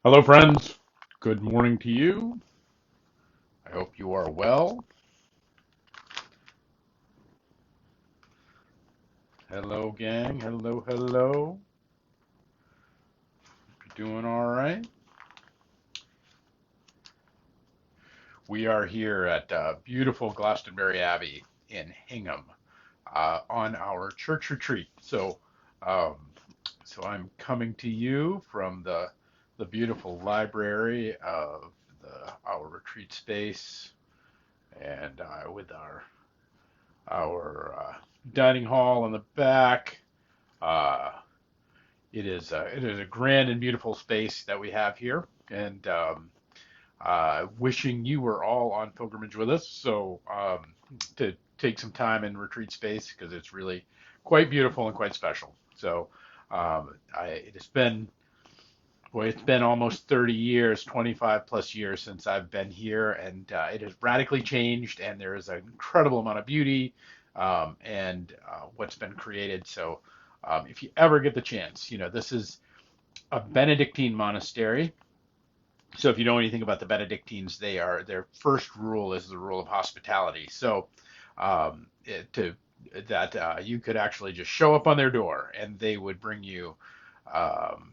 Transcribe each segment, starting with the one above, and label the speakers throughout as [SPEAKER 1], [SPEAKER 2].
[SPEAKER 1] Hello, friends. Good morning to you. I hope you are well. Hello, gang. Hello, hello. You're doing all right? We are here at beautiful Glastonbury Abbey in Hingham on our church retreat. Um, so I'm coming to you from the beautiful library of our retreat space, and with our dining hall in the back. Uh, it is a grand and beautiful space that we have here, and wishing you were all on pilgrimage with us. To take some time in retreat space because it's really quite beautiful and quite special. It has been, boy, it's been almost 30 years, 25 plus years since I've been here, and it has radically changed, and there is an incredible amount of beauty and what's been created. If you ever get the chance, this is a Benedictine monastery. So if you know anything about the Benedictines, their first rule is the rule of hospitality. Um, it, to that you could actually just show up on their door and they would bring you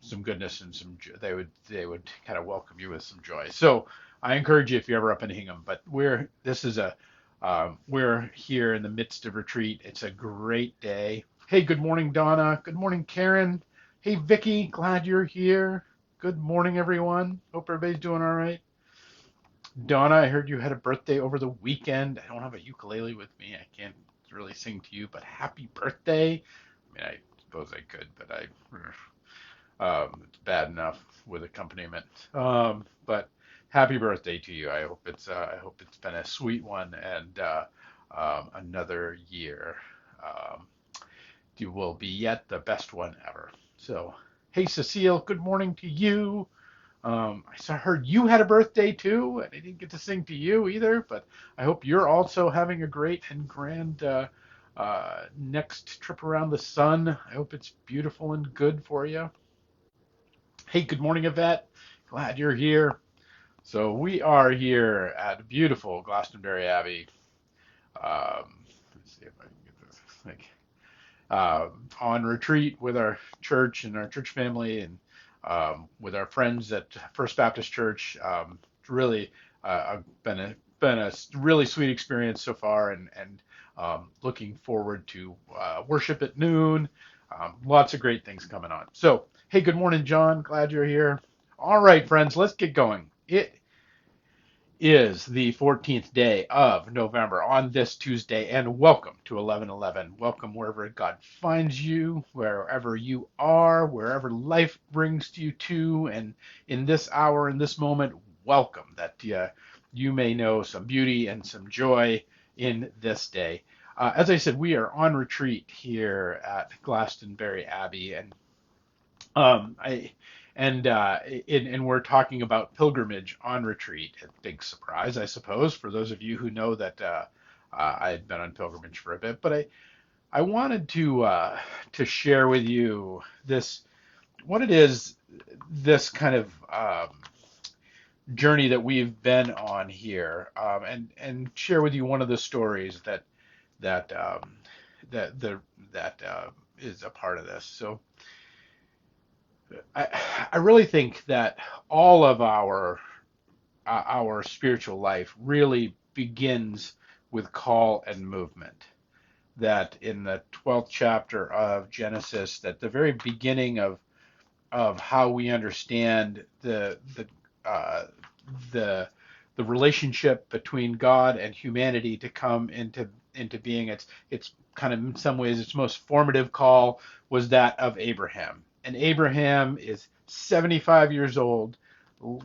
[SPEAKER 1] some goodness and they would kind of welcome you with some joy. So I encourage you if you're ever up in Hingham. But we're here in the midst of retreat. It's a great day. Hey, good morning, Donna. Good morning, Karen. Hey, Vicky. Glad you're here. Good morning, everyone. Hope everybody's doing all right. Donna, I heard you had a birthday over the weekend. I don't have a ukulele with me. I can't really sing to you, but happy birthday. I mean, I suppose I could, but it's bad enough with accompaniment. But happy birthday to you. I hope it's been a sweet one and another year. Um, you will be yet the best one ever. So, hey, Cecile, good morning to you. Heard you had a birthday too, and I didn't get to sing to you either, but I hope you're also having a great and grand next trip around the sun. I hope it's beautiful and good for you. Hey, good morning, Yvette. Glad you're here. So we are here at beautiful Glastonbury Abbey. Let's see if I can get this. On retreat with our church and our church family and with our friends at First Baptist Church. It's really been a really sweet experience so far, and looking forward to worship at noon. Lots of great things coming on. So, hey, good morning, John. Glad you're here. All right, friends, let's get going. It is the 14th day of November on this Tuesday, and welcome to 11:11. Welcome wherever God finds you, wherever you are, wherever life brings you to, and in this hour, in this moment, welcome that you may know some beauty and some joy in this day. As I said, we are on retreat here at Glastonbury Abbey, and um, I and we're talking about pilgrimage on retreat. A big surprise, I suppose, for those of you who know that I had been on pilgrimage for a bit. But I wanted to share with you this what it is this kind of journey that we've been on here, and share with you one of the stories that that the that is a part of this. I I really think that all of our spiritual life really begins with call and movement. That in the 12th chapter of Genesis, that the very beginning of how we understand uh, the the relationship between God and humanity to come into being. It's kind of in some ways its most formative call was that of Abraham. And Abraham is 75 years old,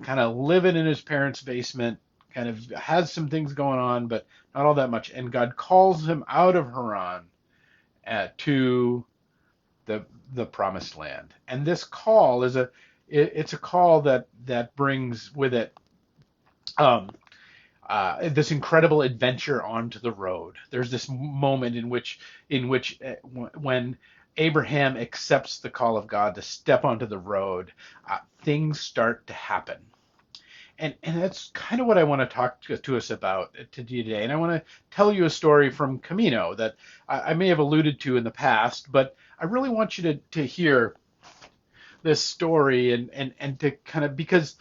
[SPEAKER 1] kind of living in his parents' basement, kind of has some things going on, but not all that much. And God calls him out of Haran to the promised land. And this call it's a call that brings with it um, this incredible adventure onto the road. There's this moment in which when Abraham accepts the call of God to step onto the road, things start to happen. And that's kind of what I want to talk to us about today. And I want to tell you a story from Camino that I may have alluded to in the past, but I really want you to hear this story and to kind of because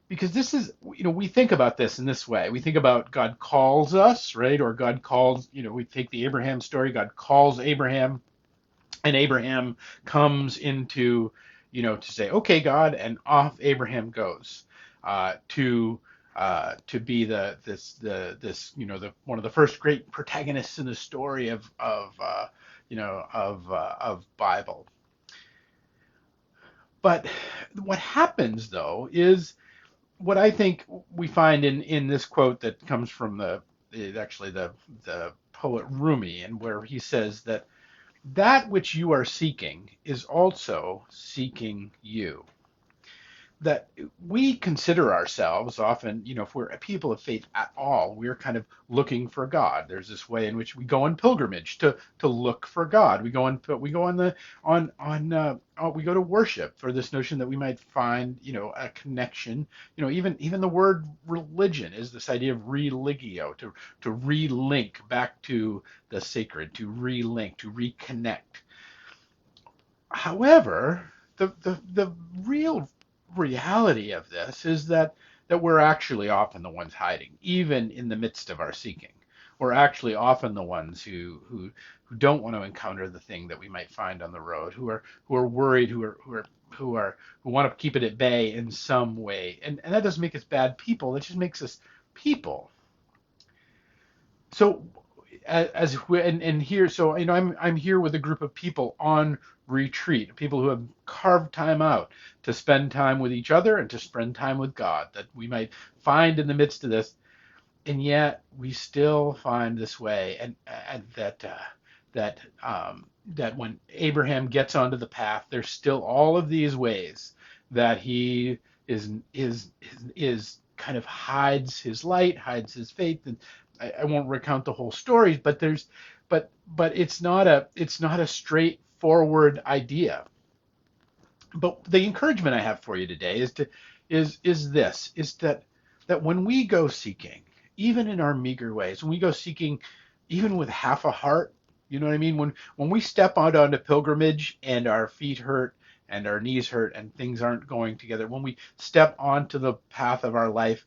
[SPEAKER 1] this is, we think about this in this way. We think about God calls us, right? Or God calls, we take the Abraham story. God calls Abraham, and Abraham comes into, to say, okay, God, and off Abraham goes to be the one of the first great protagonists in the story of Bible. But what happens though is what I think we find in this quote that comes from the poet Rumi, and where he says that which you are seeking is also seeking you. That we consider ourselves often, if we're a people of faith at all, we're kind of looking for God. There's this way in which we go on pilgrimage to look for God. We go we go to worship for this notion that we might find, a connection. Even the word religion is this idea of religio, to relink back to the sacred, to relink, to reconnect. However, the real reality of this is that we're actually often the ones hiding, even in the midst of our seeking. We're actually often the ones who don't want to encounter the thing that we might find on the road, who are worried, who want to keep it at bay in some way. And that doesn't make us bad people. That just makes us people. So and here, so I'm here with a group of people on retreat, people who have carved time out to spend time with each other and to spend time with God, that we might find in the midst of this. And yet we still find this way, and that when Abraham gets onto the path, there's still all of these ways that he is kind of hides his light, hides his faith. And I won't recount the whole story, but it's not a straightforward idea. But the encouragement I have for you today is that when we go seeking, even in our meager ways, when we go seeking, even with half a heart, you know what I mean? When we step out onto pilgrimage and our feet hurt and our knees hurt and things aren't going together, when we step onto the path of our life,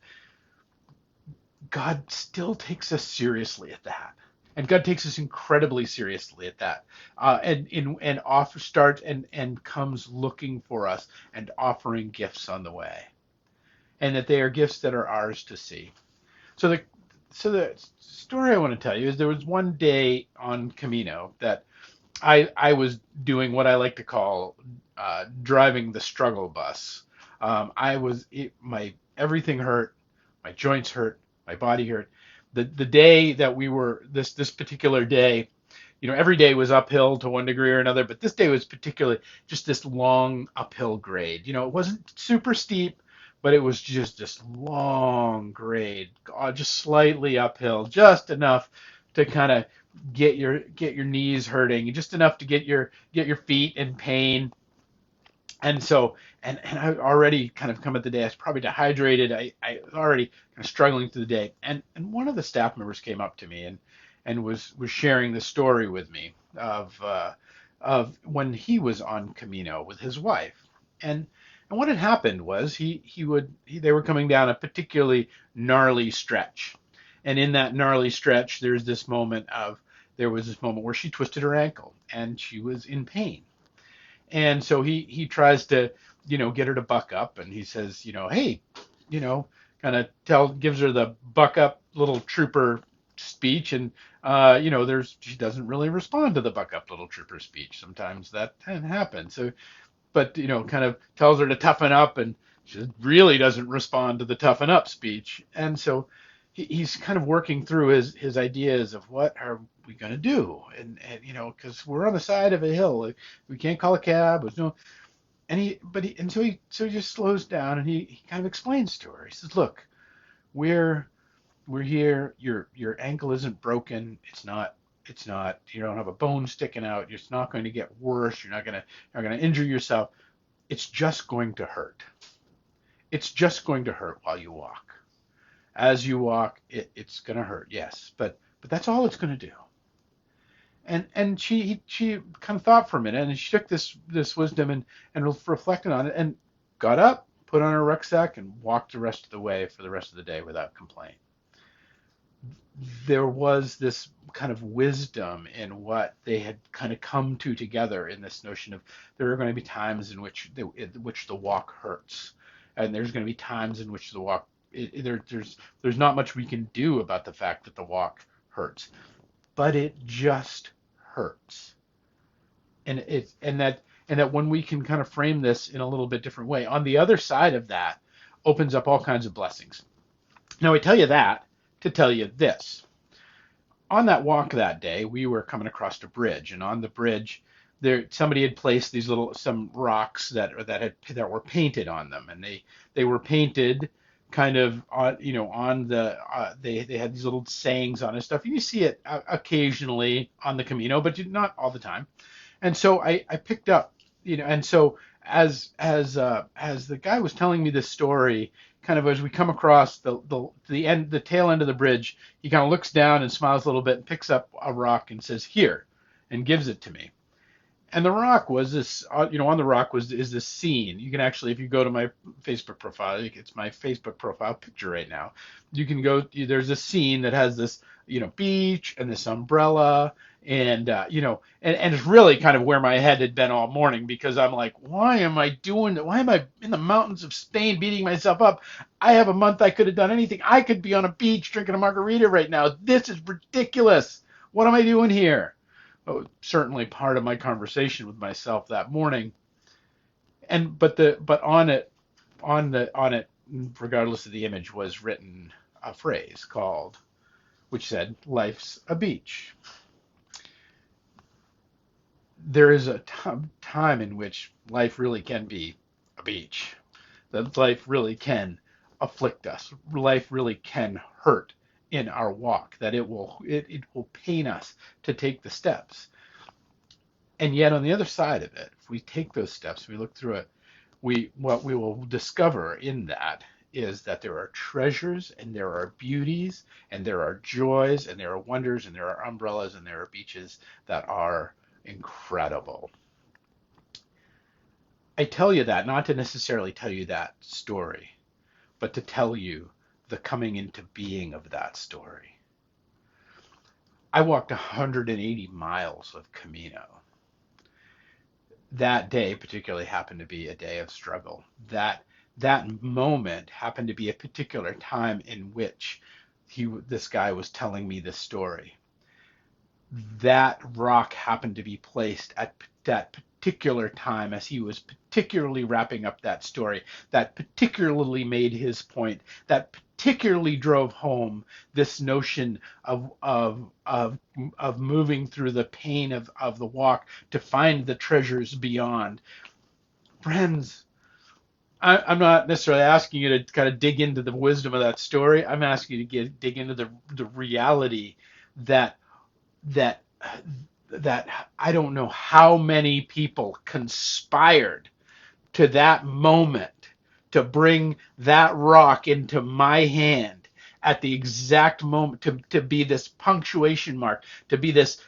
[SPEAKER 1] God still takes us seriously at that. And God takes us incredibly seriously at that, and offer starts and comes looking for us and offering gifts on the way, and that they are gifts that are ours to see. So the story I want to tell you is there was one day on Camino that I was doing what I like to call driving the struggle bus. My everything hurt, my joints hurt, my body hurt. The day that we were this particular day, every day was uphill to one degree or another, but this day was particularly just this long uphill grade. It wasn't super steep, but it was just this long grade, just slightly uphill, just enough to kind of get your knees hurting, just enough to get your feet in pain. And so, and I already kind of come at the day, I was probably dehydrated. I was already kind of struggling through the day. And one of the staff members came up to me and was sharing the story with me of when he was on Camino with his wife. And what had happened was they were coming down a particularly gnarly stretch. And in that gnarly stretch, there was this moment where she twisted her ankle and she was in pain. And so he tries to, get her to buck up, and he says, hey, kind of gives her the buck up little trooper speech. And, she doesn't really respond to the buck up little trooper speech. Sometimes that can happen. So, but, kind of tells her to toughen up, and she really doesn't respond to the toughen up speech. And so he's kind of working through his ideas of what are we going to do, and because we're on the side of a hill, like, we can't call a cab. There's no, so he just slows down, and he kind of explains to her. He says, look, we're here. Your ankle isn't broken. It's not, you don't have a bone sticking out. It's not going to get worse. You're not going to injure yourself. It's just going to hurt. It's just going to hurt while you walk. As you walk, it's going to hurt, yes, but that's all it's going to do. And she kind of thought for a minute, and she took this wisdom and reflected on it, and got up, put on her rucksack, and walked the rest of the way for the rest of the day without complaint. There was this kind of wisdom in what they had kind of come to together in this notion of there are going to be times in which the walk hurts, and there's going to be times in which the walk there's not much we can do about the fact that the walk hurts, but it just hurts. And that when we can kind of frame this in a little bit different way, on the other side of that opens up all kinds of blessings. Now, I tell you that to tell you this. On that walk that day, we were coming across a bridge, and on the bridge, somebody had placed some rocks that were painted on them, and they were painted kind of on, on the they had these little sayings on it and stuff. You see it occasionally on the Camino, but not all the time. And so I picked up, and so as the guy was telling me this story, kind of as we come across the tail end of the bridge, he kind of looks down and smiles a little bit and picks up a rock and says, "Here," and gives it to me. And the rock was this, on the rock is this scene. You can actually, if you go to my Facebook profile, it's my Facebook profile picture right now. You can go, there's a scene that has this, beach and this umbrella, and it's really kind of where my head had been all morning, because I'm like, why am I in the mountains of Spain beating myself up? I have a month I could have done anything. I could be on a beach drinking a margarita right now. This is ridiculous. What am I doing here? Certainly part of my conversation with myself that morning. But on it, regardless of the image, was written a phrase which said, "Life's a beach." There is a time in which life really can be a beach. That life really can afflict us. Life really can hurt in our walk, that it will pain us to take the steps. And yet on the other side of it, if we take those steps, we look through it, what we will discover in that is that there are treasures, and there are beauties, and there are joys, and there are wonders, and there are umbrellas, and there are beaches that are incredible. I tell you that not to necessarily tell you that story, but to tell you the coming into being of that story. I walked 180 miles of Camino. That day particularly happened to be a day of struggle. That moment happened to be a particular time in which this guy was telling me this story. That rock happened to be placed at that particular time as he was particularly wrapping up that story, that particularly made his point, that particularly drove home this notion of moving through the pain of the walk to find the treasures beyond. Friends, I'm not necessarily asking you to kind of dig into the wisdom of that story. I'm asking you to dig into the reality that I don't know how many people conspired to that moment to bring that rock into my hand at the exact moment, to be this punctuation mark, to be this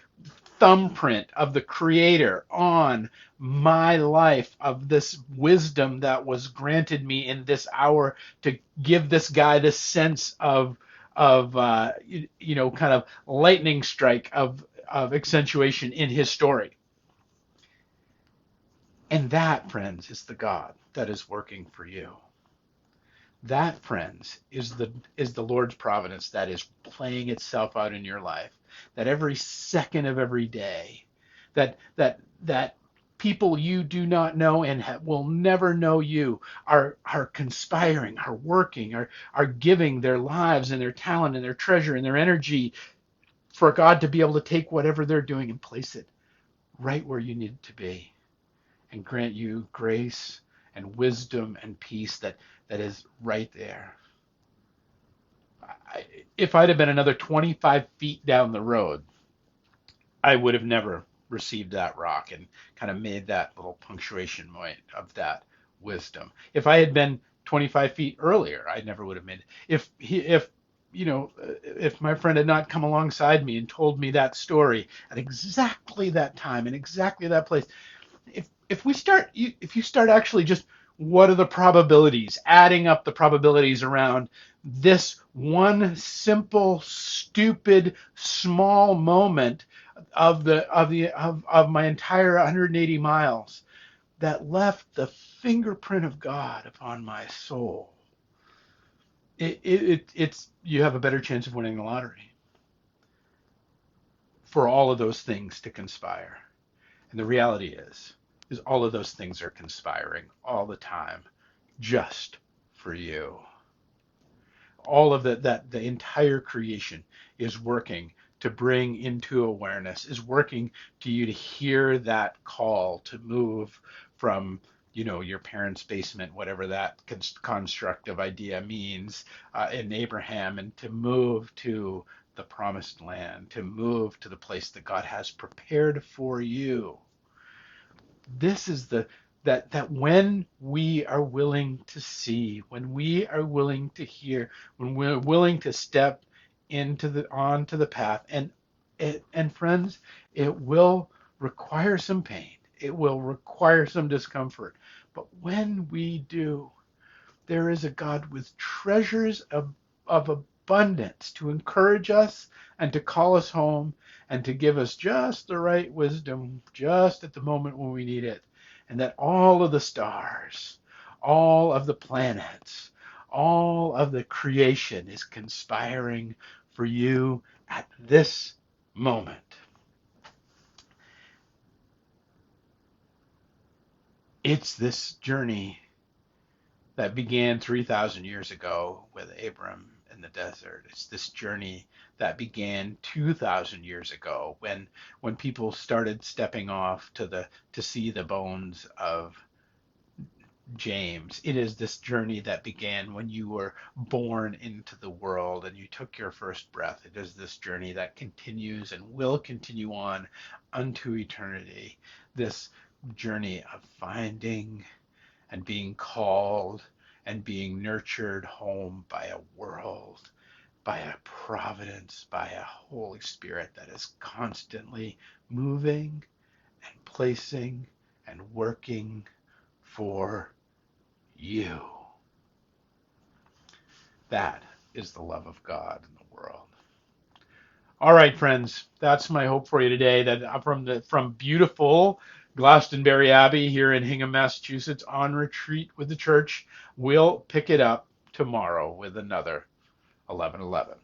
[SPEAKER 1] thumbprint of the Creator on my life, of this wisdom that was granted me in this hour, to give this guy this sense of kind of lightning strike of accentuation in his story. And that, friends, is the God that is working for you. That, friends, is the Lord's providence that is playing itself out in your life. That every second of every day, that people you do not know and will never know you are conspiring, are working, are giving their lives and their talent and their treasure and their energy for God to be able to take whatever they're doing and place it right where you need it to be, and grant you grace and wisdom and peace that is right there. If I'd have been another 25 feet down the road, I would have never received that rock and kind of made that little punctuation point of that wisdom. If I had been 25 feet earlier, I never would have made it. If my friend had not come alongside me and told me that story at exactly that time and exactly that place, if you start actually just what are the probabilities, adding up the probabilities around this one simple, stupid, small moment of my entire 180 miles that left the fingerprint of God upon my soul, it's you have a better chance of winning the lottery for all of those things to conspire. And the reality is all of those things are conspiring all the time just for you. All of that the entire creation is working to bring into awareness, is working to you to hear that call to move from your parents' basement, whatever that construct of idea means, in Abraham, and to move to the promised land, to move to the place that God has prepared for you. This is that when we are willing to see, when we are willing to hear, when we're willing to step onto the path, and friends, it will require some pain. It will require some discomfort. But when we do, there is a God with treasures of abundance to encourage us and to call us home and to give us just the right wisdom just at the moment when we need it. And that all of the stars, all of the planets, all of the creation is conspiring for you at this moment. It's this journey that began 3,000 years ago with Abram in the desert. It's this journey that began 2,000 years ago when people started stepping off to see the bones of James. It is this journey that began when you were born into the world and you took your first breath. It is this journey that continues and will continue on unto eternity. This journey of finding and being called and being nurtured home by a world, by a providence, by a Holy Spirit that is constantly moving and placing and working for you. That is the love of God in the world. All right, friends, that's my hope for you today. That from beautiful Glastonbury Abbey here in Hingham, Massachusetts, on retreat with the church. We'll pick it up tomorrow with another 11:11.